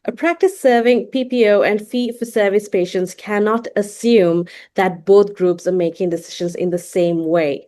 A practice serving PPO and fee-for-service patients cannot assume that both groups are making decisions in the same way.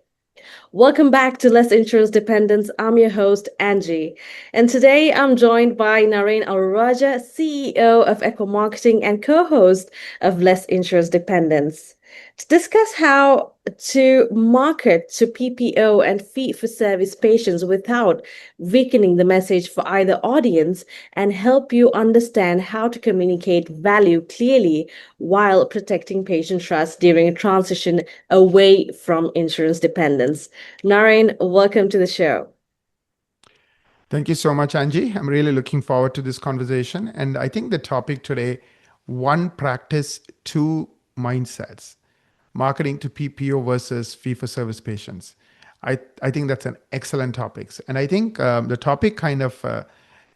Welcome back to Less Insurance Dependence. I'm your host, Angie. And today I'm joined by Naren Arulrajah, CEO of Ekwa Marketing and co-host of Less Insurance Dependence, to discuss how to market to PPO and fee-for-service patients without weakening the message for either audience and help you understand how to communicate value clearly while protecting patient trust during a transition away from insurance dependence. Naren, welcome to the show. Thank you so much, Angie. I'm really looking forward to this conversation. And I think the topic today, one practice, two mindsets, marketing to PPO versus fee for service patients. I think that's an excellent topic. And I think the topic kind of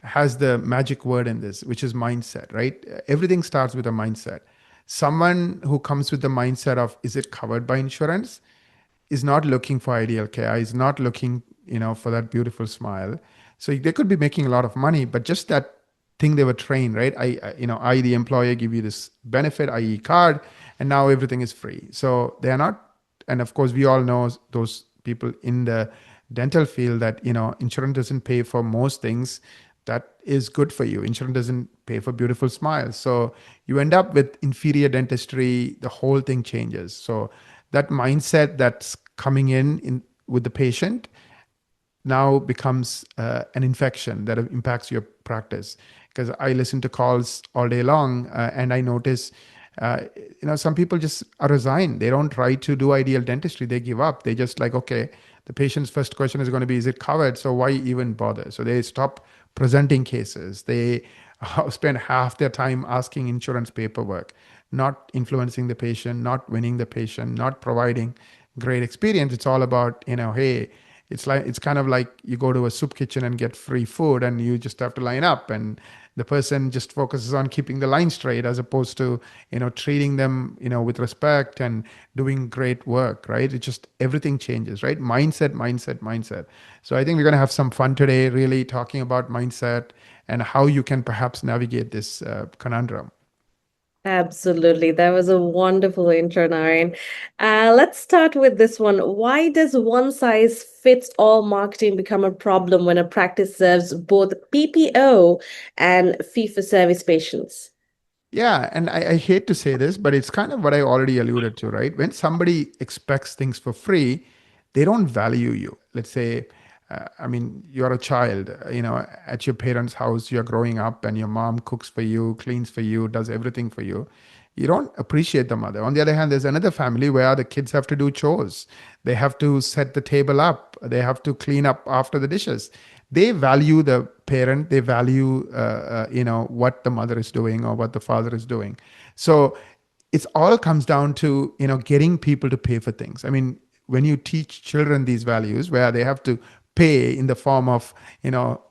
has the magic word in this, which is mindset, right? Everything starts with a mindset. Someone who comes with the mindset of, is it covered by insurance, is not looking for ideal care, is not looking, for that beautiful smile. So they could be making a lot of money, but just that thing they were trained, right? I, the employer, give you this benefit, i.e. card, and now everything is free. So they are not, and of course, we all know those people in the dental field that, insurance doesn't pay for most things that is good for you. Insurance doesn't pay for beautiful smiles. So you end up with inferior dentistry, the whole thing changes. So that mindset that's coming in with the patient now becomes an infection that impacts your practice. Because I listen to calls all day long, and I notice, some people just are resigned. They don't try to do ideal dentistry. They give up. They just like, okay, the patient's first question is going to be, is it covered? So why even bother? So they stop presenting cases. They spend half their time asking insurance paperwork, not influencing the patient, not winning the patient, not providing great experience. It's all about, hey, it's kind of like you go to a soup kitchen and get free food and you just have to line up, and the person just focuses on keeping the line straight as opposed to, treating them, with respect and doing great work, right? It just, everything changes, right? Mindset. So I think we're going to have some fun today, really talking about mindset and how you can perhaps navigate this conundrum. Absolutely. That was a wonderful intro, Naren. Let's start with this one. Why does one size fits all marketing become a problem when a practice serves both PPO and fee for service patients? Yeah, and I hate to say this, but it's kind of what I already alluded to, right? When somebody expects things for free, they don't value you. Let's say, you're a child, at your parents' house, you're growing up and your mom cooks for you, cleans for you, does everything for you. You don't appreciate the mother. On the other hand, there's another family where the kids have to do chores. They have to set the table up. They have to clean up after the dishes. They value the parent. They value, what the mother is doing or what the father is doing. So it's all comes down to, getting people to pay for things. I mean, when you teach children these values where they have to pay in the form of,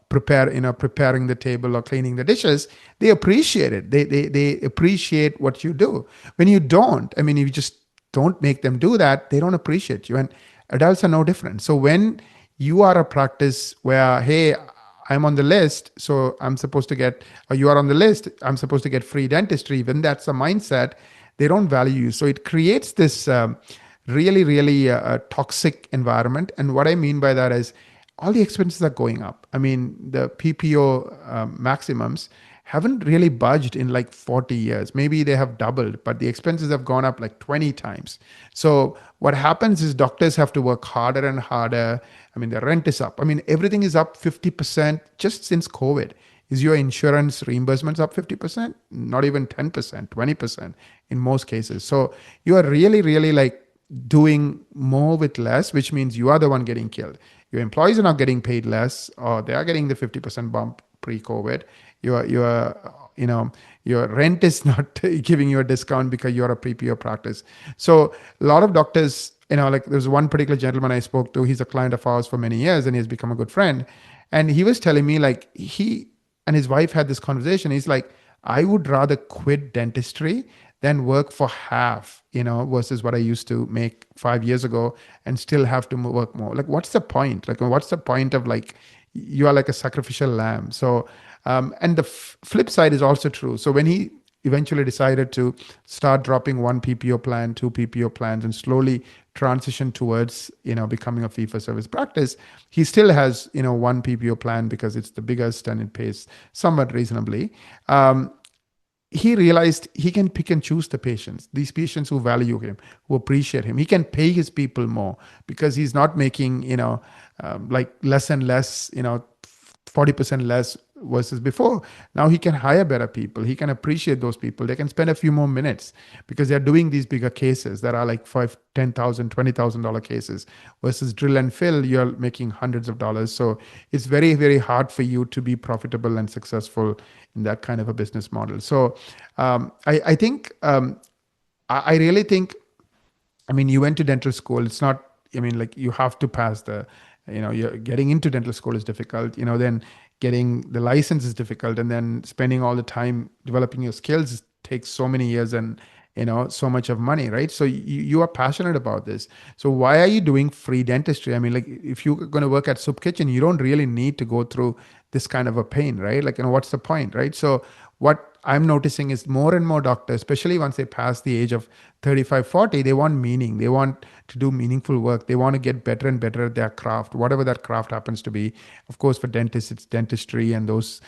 preparing the table or cleaning the dishes, they appreciate it. They appreciate what you do. When you don't, I mean, if you just don't make them do that, they don't appreciate you. And adults are no different. So when you are a practice where, hey, I'm on the list, so I'm supposed to get, or you are on the list, I'm supposed to get free dentistry, when that's a mindset, they don't value you. So it creates this really toxic environment. And what I mean by that is all the expenses are going up. I mean, the PPO maximums haven't really budged in like 40 years. Maybe they have doubled, but the expenses have gone up like 20 times. So what happens is doctors have to work harder and harder. I mean, the rent is up. I mean, everything is up 50% just since COVID. Is your insurance reimbursements up 50%? Not even 10%, 20% in most cases. So you are really like doing more with less, which means you are the one getting killed. Your employees are not getting paid less, or they are getting the 50% bump pre-COVID. Your rent is not giving you a discount because you're a PPO practice. So a lot of doctors, like there's one particular gentleman I spoke to. He's a client of ours for many years, and he's become a good friend. And he was telling me, like, he and his wife had this conversation. He's like, I would rather quit dentistry than work for half, versus what I used to make 5 years ago and still have to work more. Like, what's the point? Like, what's the point of, like, you are like a sacrificial lamb. So And the flip side is also true. So when he eventually decided to start dropping one PPO plan, two PPO plans, and slowly transition towards becoming a fee for service practice, he still has one PPO plan because it's the biggest and it pays somewhat reasonably. He realized he can pick and choose the patients, these patients who value him, who appreciate him. He can pay his people more because he's not making like less and less, 40% less versus before. Now he can hire better people. He can appreciate those people. They can spend a few more minutes because they're doing these bigger cases that are like $5,000, $10,000, $20,000 cases versus drill and fill. You're making hundreds of dollars. So it's very, very hard for you to be profitable and successful in that kind of a business model. So I think, I really think, I mean, you went to dental school. It's not, I mean, like you have to pass you're getting into dental school is difficult, then getting the license is difficult. And then spending all the time developing your skills takes so many years and, so much of money, right? So you are passionate about this. So why are you doing free dentistry? I mean, like if you're going to work at soup kitchen, you don't really need to go through this kind of a pain, right? Like, what's the point, right? So what I'm noticing is more and more doctors, especially once they pass the age of 35, 40, they want meaning. They want to do meaningful work. They want to get better and better at their craft, whatever that craft happens to be. Of course, for dentists, it's dentistry and those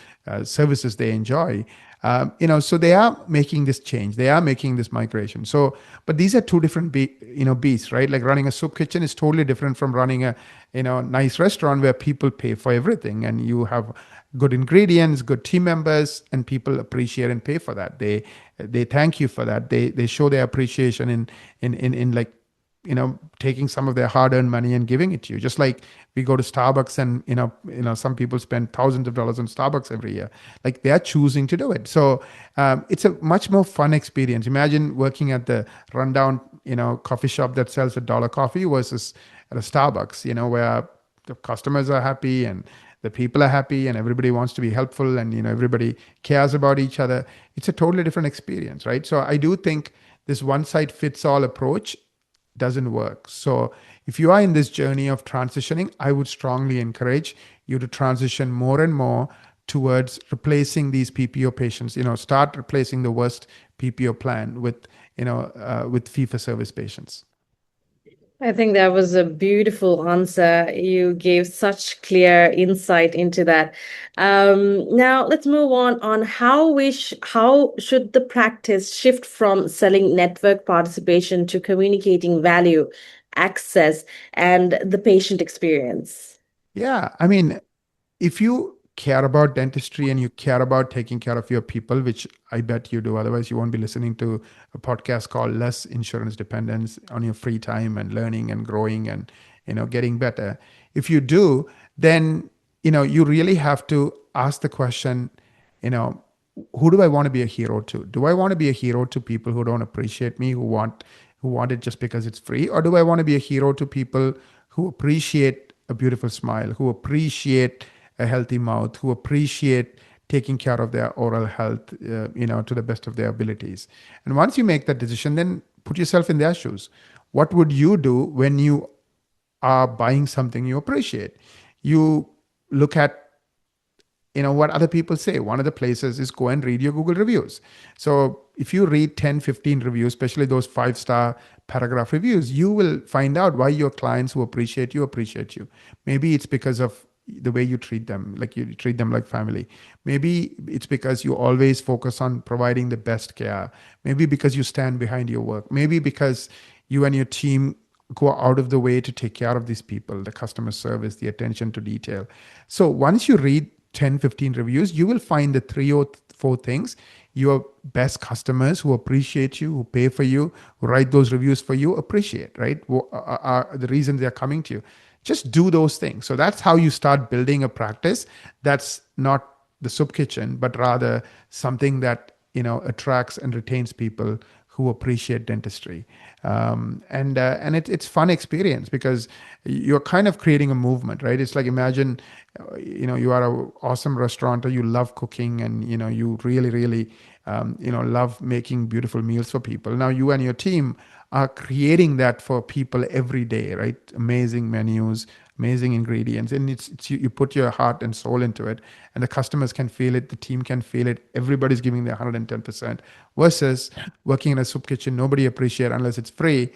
services they enjoy. So they are making this change. They are making this migration. So, but these are two different beasts, right? Like running a soup kitchen is totally different from running a nice restaurant where people pay for everything and you have good ingredients, good team members, and people appreciate and pay for that. They thank you for that. They show their appreciation in like taking some of their hard-earned money and giving it to you. Just like we go to Starbucks and some people spend thousands of dollars on Starbucks every year. Like they are choosing to do it. So it's a much more fun experience. Imagine working at the rundown coffee shop that sells $1 coffee versus at a Starbucks, where the customers are happy and the people are happy and everybody wants to be helpful and everybody cares about each other. It's a totally different experience, right? So I do think this one size fits all approach doesn't work. So if you are in this journey of transitioning, I would strongly encourage you to transition more and more towards replacing these PPO patients. Start replacing the worst PPO plan with with fee for service patients. I think that was a beautiful answer. You gave such clear insight into that. Now let's move on how should the practice shift from selling network participation to communicating value, access, and the patient experience? Yeah, I mean, if you care about dentistry and you care about taking care of your people, which I bet you do, otherwise you won't be listening to a podcast called Less Insurance Dependence on your free time and learning and growing and getting better. If you do, then you really have to ask the question, who do I want to be a hero to? Do I want to be a hero to people who don't appreciate me, who want it just because it's free? Or do I want to be a hero to people who appreciate a beautiful smile, who appreciate a healthy mouth, who appreciate taking care of their oral health, to the best of their abilities? And once you make that decision, then put yourself in their shoes. What would you do when you are buying something you appreciate? You look at what other people say. One of the places is go and read your Google reviews. So if you read 10, 15 reviews, especially those 5-star paragraph reviews, you will find out why your clients who appreciate you. Maybe it's because of the way you treat them, like you treat them like family. Maybe it's because you always focus on providing the best care. Maybe because you stand behind your work. Maybe because you and your team go out of the way to take care of these people, the customer service, the attention to detail. So once you read 10, 15 reviews, you will find the 3 or 4 things your best customers who appreciate you, who pay for you, who write those reviews for you, appreciate, right? Are the reasons they're coming to you. Just do those things. So that's how you start building a practice that's not the soup kitchen, but rather something that attracts and retains people who appreciate dentistry. It's fun experience because you're kind of creating a movement, right? It's like, imagine, you are an awesome restaurateur, you love cooking and, you really, really, love making beautiful meals for people. Now you and your team are creating that for people every day, right? Amazing menus, amazing ingredients, and you put your heart and soul into it, and the customers can feel it, the team can feel it, everybody's giving their 110%, versus working in a soup kitchen, nobody appreciate unless it's free.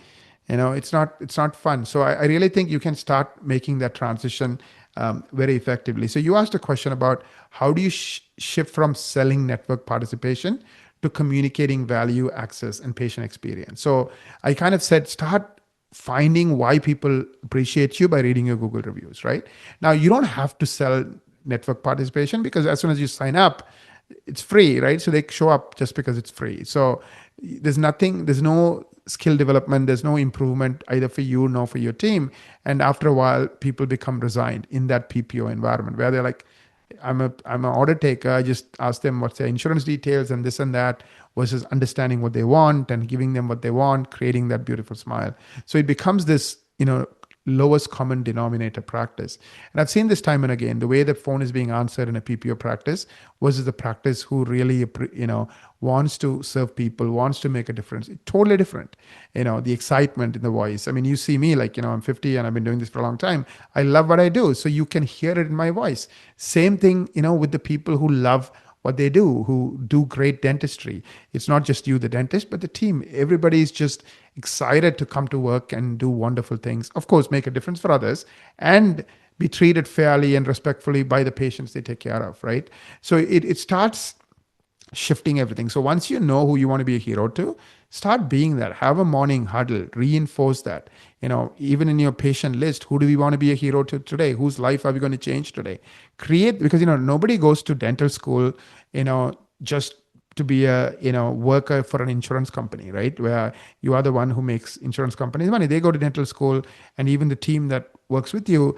It's not fun. So I really think you can start making that transition very effectively. So you asked a question about how do you shift from selling network participation to communicating value, access, and patient experience. So I kind of said, start finding why people appreciate you by reading your Google reviews, right? Now, you don't have to sell network participation, because as soon as you sign up, it's free, right? So they show up just because it's free. So there's no skill development, there's no improvement either for you nor for your team. And after a while, people become resigned in that PPO environment where they're like, I'm an audit taker. I just ask them what's their insurance details and this and that, versus understanding what they want and giving them what they want, creating that beautiful smile. So it becomes this, lowest common denominator practice. And I've seen this time and again, the way the phone is being answered in a PPO practice versus the practice who really, wants to serve people, wants to make a difference. It's totally different. The excitement in the voice. I mean, you see me like, I'm 50 and I've been doing this for a long time. I love what I do. So you can hear it in my voice. Same thing, with the people who love what they do, who do great dentistry. It's not just you, the dentist, but the team. Everybody is just excited to come to work and do wonderful things. Of course, make a difference for others and be treated fairly and respectfully by the patients they take care of, right? So it starts shifting everything. So once you know who you want to be a hero to, start being that. Have a morning huddle, reinforce that. Even in your patient list, who do we want to be a hero to today? Whose life are we going to change today? Create, because nobody goes to dental school, just to be a worker for an insurance company, right? Where you are the one who makes insurance companies money. They go to dental school, and even the team that works with you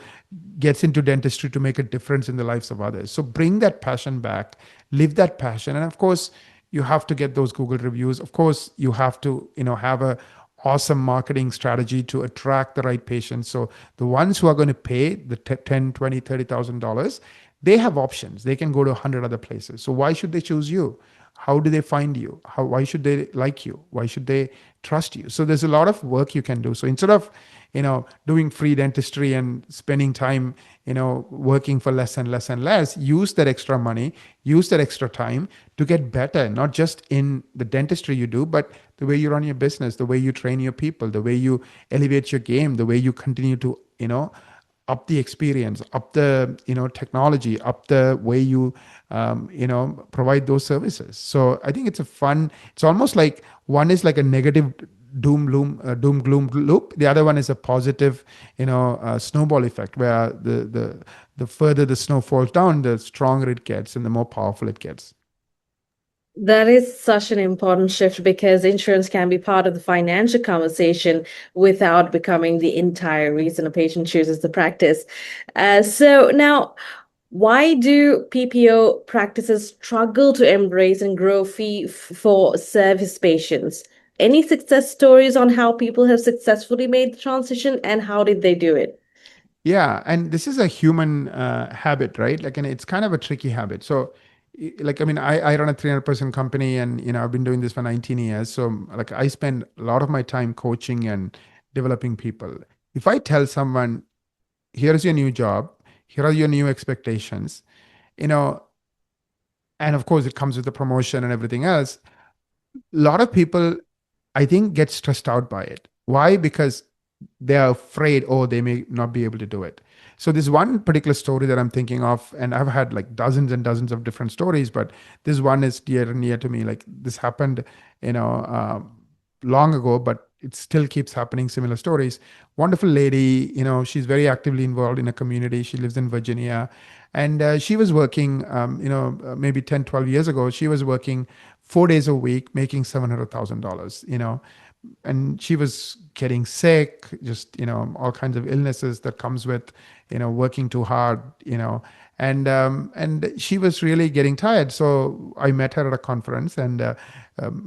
gets into dentistry to make a difference in the lives of others. So bring that passion back, live that passion. And of course, you have to get those Google reviews. Of course, you have to, have a awesome marketing strategy to attract the right patients. So the ones who are going to pay the $10, $20, $30,000, they have options. They can go to 100 other places. So why should they choose you? How do they find you? Why should they like you? Why should they trust you? So there's a lot of work you can do. So instead of, doing free dentistry and spending time, working for less and less and less, use that extra money, use that extra time to get better, not just in the dentistry you do, but the way you run your business, the way you train your people, the way you elevate your game, the way you continue to, up the experience, up the technology, up the way you provide those services. So I think it's almost like one is like a negative doom gloom loop. The other one is a positive snowball effect, where the further the snow falls down, the stronger it gets and the more powerful it gets. That is such an important shift, because insurance can be part of the financial conversation without becoming the entire reason a patient chooses the practice. So now, why do PPO practices struggle to embrace and grow fee for service patients? Any success stories on how people have successfully made the transition, and how did they do it? Yeah, and this is a human habit, right? Like, and it's kind of a tricky habit. So, like, I mean, I run a 300-person company, and I've been doing this for 19 years. So, like, I spend a lot of my time coaching and developing people. If I tell someone, here's your new job, here are your new expectations, you know, and of course it comes with the promotion and everything else, a lot of people, I think, get stressed out by it. Why? Because they're afraid, oh, they may not be able to do it. So this one particular story that I'm thinking of, and I've had like dozens and dozens of different stories, but this one is dear and near to me. Like, this happened, you know, long ago, but it still keeps happening. Similar stories. Wonderful lady, she's very actively involved in a community. She lives in Virginia, and she was working, maybe 10, 12 years ago. She was working 4 days a week, making $700,000. And she was getting sick, just all kinds of illnesses that comes with working too hard, and she was really getting tired. So I met her at a conference, and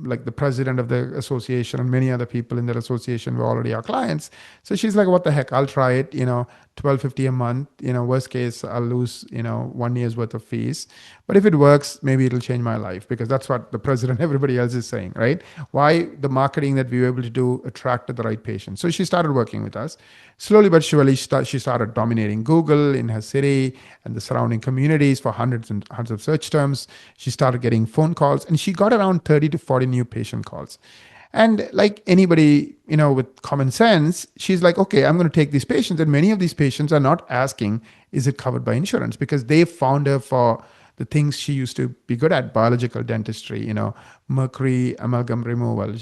like the president of the association and many other people in that association were already our clients. So she's like, "What the heck? I'll try it. 1250 a month. Worst case, I'll lose 1 year's worth of fees. But if it works, maybe it'll change my life, because that's what the president, everybody else is saying, right? Why the marketing that we were able to do attracted the right patients. So she started working with us. Slowly but surely, she started dominating Google in her city and the surrounding communities for hundreds and hundreds of search terms. She started getting phone calls, and she got around 30 to 40 new patient calls. And like anybody, with common sense, she's like, okay, I'm going to take these patients. And many of these patients are not asking, is it covered by insurance? Because they found her for the things she used to be good at: biological dentistry, mercury amalgam removal,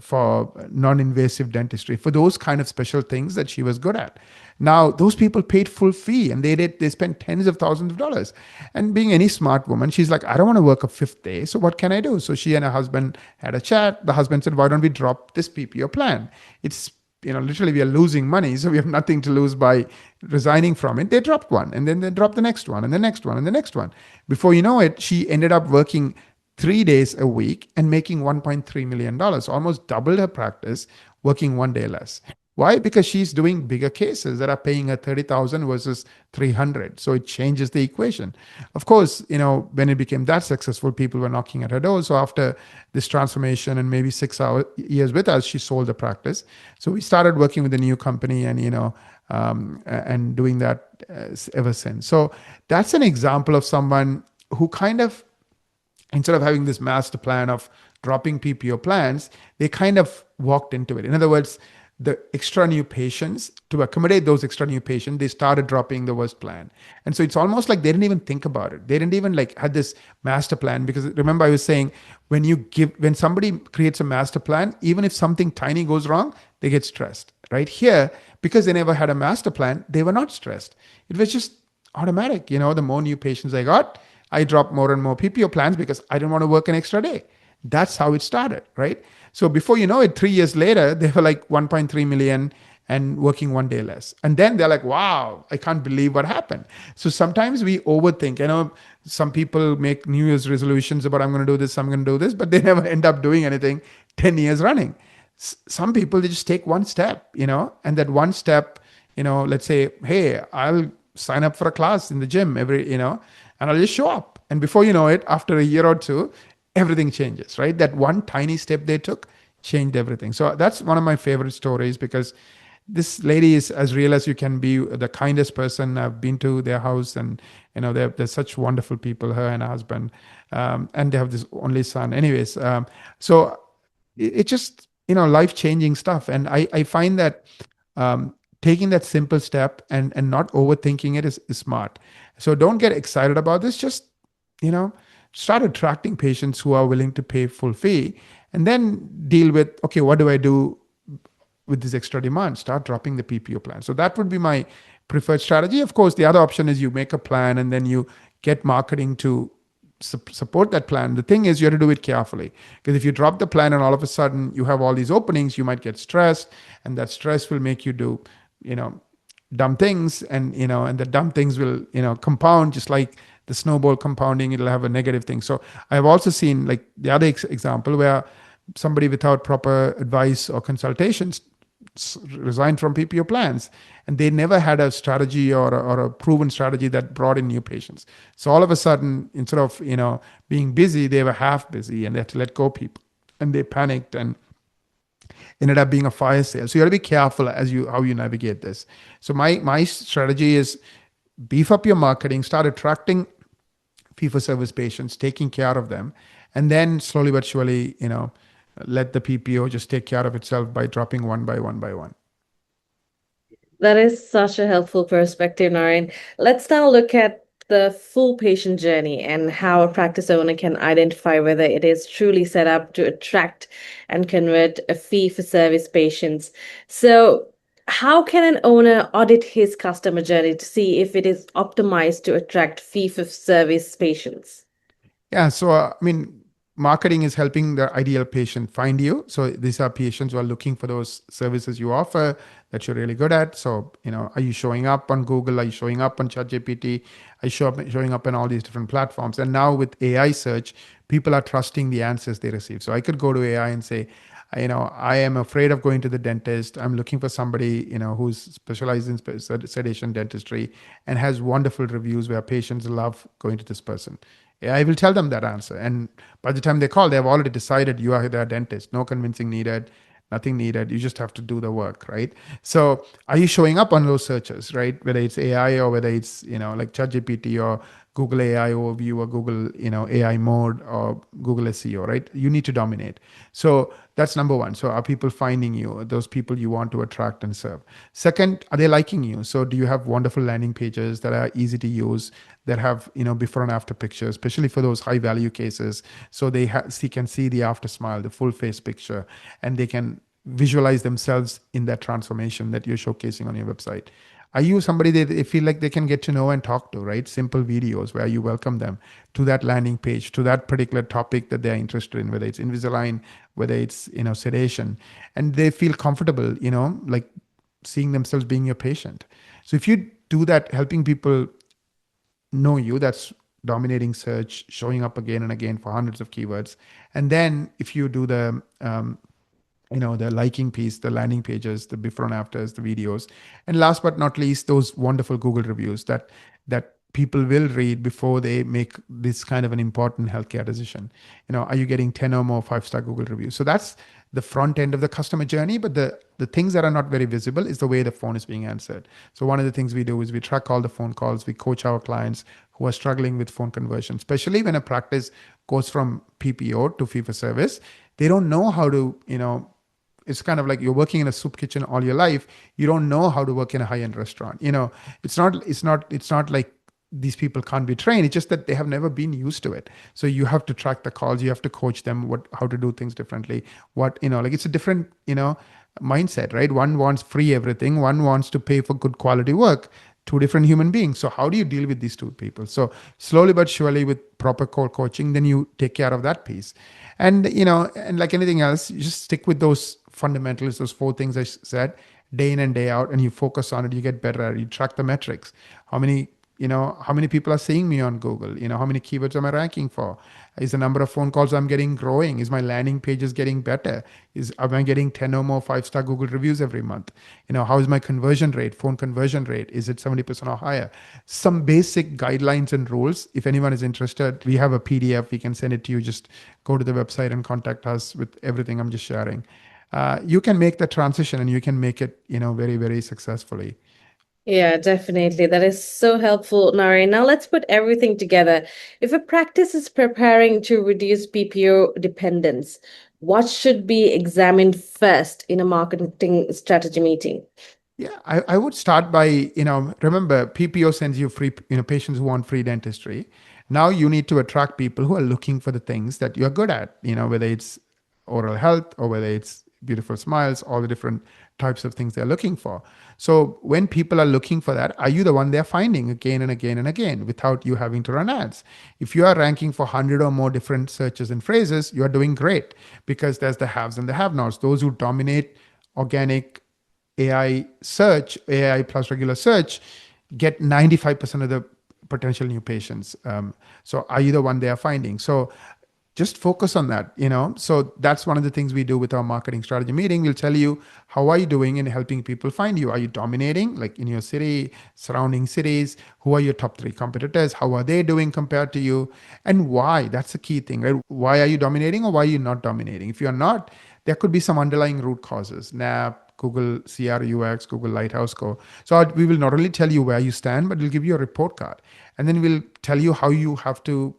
for non-invasive dentistry, for those kind of special things that she was good at. Now, those people paid full fee, and they spent tens of thousands of dollars. And being any smart woman, she's like, I don't want to work a fifth day. So what can I do? So she and her husband had a chat. The husband said, why don't we drop this PPO plan? It's literally we are losing money, so we have nothing to lose by resigning from it. They dropped one, and then they dropped the next one, and the next one, and the next one. Before you know it, she ended up working 3 days a week and making $1.3 million, almost doubled her practice, working 1 day less. Why? Because she's doing bigger cases that are paying her 30,000 versus 300. So it changes the equation. Of course, when it became that successful, people were knocking at her door. So after this transformation and maybe 6 years with us, she sold the practice. So we started working with a new company, and doing that ever since. So that's an example of someone who kind of, instead of having this master plan of dropping PPO plans, they kind of walked into it. In other words, the extra new patients, to accommodate those extra new patients, they started dropping the worst plan. And so it's almost like they didn't even think about it. They didn't even had this master plan, because remember I was saying, when somebody creates a master plan, even if something tiny goes wrong, they get stressed. Right here, because they never had a master plan, they were not stressed. It was just automatic. The more new patients I got, I dropped more and more PPO plans because I didn't want to work an extra day. That's how it started, right? So before you know it, 3 years later, they were like 1.3 million and working 1 day less. And then they're like, wow, I can't believe what happened. So sometimes we overthink. Some people make New Year's resolutions about, I'm going to do this, I'm going to do this, but they never end up doing anything 10 years running. Some people, they just take one step, and that one step, let's say, hey, I'll sign up for a class in the gym and I'll just show up. And before you know it, after a year or two, everything changes, right? That one tiny step they took changed everything. So that's one of my favorite stories, because this lady is as real as you can be, the kindest person. I've been to their house, and they're such wonderful people, her and her husband, and they have this only son. Anyways, so it just life-changing stuff. And I find that taking that simple step and not overthinking it is smart. So don't get excited about this. Just start attracting patients who are willing to pay full fee, and then deal with, okay, what do I do with this extra demand? Start dropping the PPO plan. So that would be my preferred strategy. Of course, the other option is you make a plan and then you get marketing to support that plan. The thing is, you have to do it carefully, because if you drop the plan and all of a sudden you have all these openings, you might get stressed, and that stress will make you do dumb things, and the dumb things will compound, just like the snowball compounding. It'll have a negative thing. So I've also seen, like, the other example where somebody without proper advice or consultations resigned from PPO plans, and they never had a strategy or a proven strategy that brought in new patients. So all of a sudden, instead of being busy, they were half busy, and they had to let go people, and they panicked and ended up being a fire sale. So you got to be careful as how you navigate this. So my strategy is beef up your marketing, start attracting fee-for-service patients, taking care of them, and then slowly but surely, let the PPO just take care of itself by dropping one by one by one. That is such a helpful perspective, Naren. Let's now look at the full patient journey and how a practice owner can identify whether it is truly set up to attract and convert a fee-for-service patients. So how can an owner audit his customer journey to see if it is optimized to attract fee-for-service patients? Yeah. So, marketing is helping the ideal patient find you. So these are patients who are looking for those services you offer that you're really good at. So, are you showing up on Google? Are you showing up on ChatGPT? Are you showing up on all these different platforms? And now with AI search, people are trusting the answers they receive. So I could go to AI and say, I am afraid of going to the dentist. I'm looking for somebody, who's specialized in sedation dentistry and has wonderful reviews where patients love going to this person. I will tell them that answer. And by the time they call, they have already decided you are their dentist. No convincing needed, nothing needed. You just have to do the work, right? So are you showing up on those searches, right? Whether it's AI or whether it's, like ChatGPT or Google AI overview or Google, AI mode or Google SEO, right? You need to dominate. So that's number one. So are people finding you, those people you want to attract and serve? Second, are they liking you? So do you have wonderful landing pages that are easy to use, that have, before and after pictures, especially for those high value cases? So they can see the after smile, the full face picture, and they can visualize themselves in that transformation that you're showcasing on your website. Are you somebody that they feel like they can get to know and talk to, right? Simple videos where you welcome them to that landing page, to that particular topic that they're interested in, whether it's Invisalign, whether it's, sedation, and they feel comfortable, like seeing themselves being your patient. So if you do that, helping people know you, that's dominating search, showing up again and again for hundreds of keywords. And then if you do the liking piece, the landing pages, the before and afters, the videos, and last but not least, those wonderful Google reviews that people will read before they make this kind of an important healthcare decision. Are you getting 10 or more 5-star Google reviews? So that's the front end of the customer journey, but the things that are not very visible is the way the phone is being answered. So one of the things we do is we track all the phone calls. We coach our clients who are struggling with phone conversion, especially when a practice goes from PPO to fee for service. They don't know how to, it's kind of like you're working in a soup kitchen all your life. You don't know how to work in a high-end restaurant. It's not like these people can't be trained. It's just that they have never been used to it. So you have to track the calls. You have to coach them how to do things differently. Like it's a different, mindset, right? One wants free everything. One wants to pay for good quality work. Two different human beings. So how do you deal with these two people? So slowly but surely with proper core coaching, then you take care of that piece. And like anything else, you just stick with those fundamentals, those 4 things I said, day in and day out, and you focus on it. You get better at it. You track the metrics. How many people are seeing me on Google? How many keywords am I ranking for? Is the number of phone calls I'm getting growing? Is my landing pages getting better? Am I getting 10 or more 5-star Google reviews every month? How is my conversion rate, phone conversion rate? Is it 70% or higher? Some basic guidelines and rules. If anyone is interested, we have a PDF. We can send it to you. Just go to the website and contact us with everything I'm just sharing. You can make the transition and you can make it, very, very successfully. Yeah, definitely. That is so helpful, Naren. Now let's put everything together. If a practice is preparing to reduce PPO dependence, what should be examined first in a marketing strategy meeting? Yeah, I would start by, remember PPO sends you free, patients who want free dentistry. Now you need to attract people who are looking for the things that you're good at, whether it's oral health or whether it's beautiful smiles, all the different types of things they're looking for. So when people are looking for that, are you the one they're finding again and again and again without you having to run ads? If you are ranking for 100 or more different searches and phrases, you are doing great, because there's the haves and the have-nots. Those who dominate organic AI search, AI plus regular search, get 95% of the potential new patients. So are you the one they are finding? So just focus on that. So that's one of the things we do with our marketing strategy meeting. We'll tell you, how are you doing in helping people find you? Are you dominating, like in your city, surrounding cities? Who are your top 3 competitors? How are they doing compared to you? And why? That's the key thing, right? Why are you dominating, or why are you not dominating? If you're not, there could be some underlying root causes. Google CRUX, Google Lighthouse Go. So we will not only tell you where you stand, but we'll give you a report card. And then we'll tell you how you have to,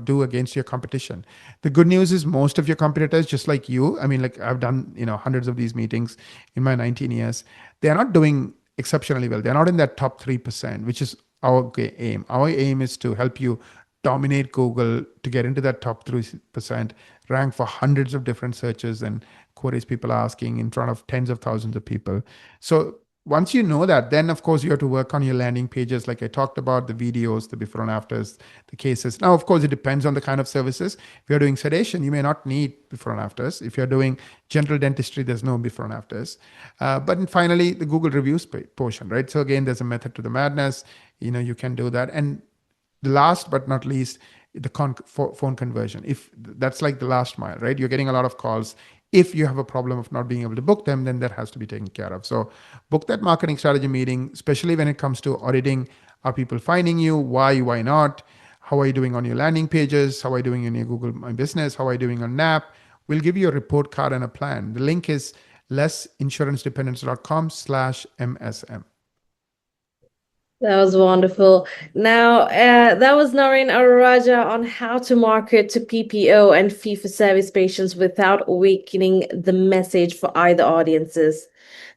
do against your competition. The good news is most of your competitors, just like you, I mean, like I've done, hundreds of these meetings in my 19 years, they're not doing exceptionally well. They're not in that top 3%, which is our aim. Our aim is to help you dominate Google, to get into that top 3%, rank for hundreds of different searches and queries people are asking in front of tens of thousands of people. So once you know that, then of course you have to work on your landing pages, like I talked about, the videos, the before and afters, the cases. Now, of course, it depends on the kind of services. If you're doing sedation, you may not need before and afters. If you're doing general dentistry, there's no before and afters. But finally, the Google reviews portion, right? So again, there's a method to the madness. You can do that. And the last but not least, the phone conversion. If that's like the last mile, right? You're getting a lot of calls. If you have a problem of not being able to book them, then that has to be taken care of. So book that marketing strategy meeting, especially when it comes to auditing. Are people finding you? Why not? How are you doing on your landing pages? How are you doing in your Google My Business? How are you doing on NAP? We'll give you a report card and a plan. The link is lessinsurancedependence.com/MSM. That was wonderful. Now, that was Naren Arulrajah on how to market to PPO and fee-for-service patients without weakening the message for either audiences.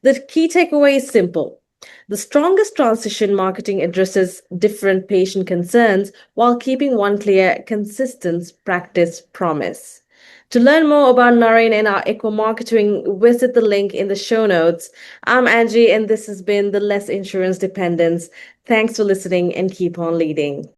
The key takeaway is simple. The strongest transition marketing addresses different patient concerns while keeping one clear, consistent practice promise. To learn more about Naren and our Ekwa Marketing, visit the link in the show notes. I'm Angie, and this has been the Less Insurance Dependence. Thanks for listening and keep on leading.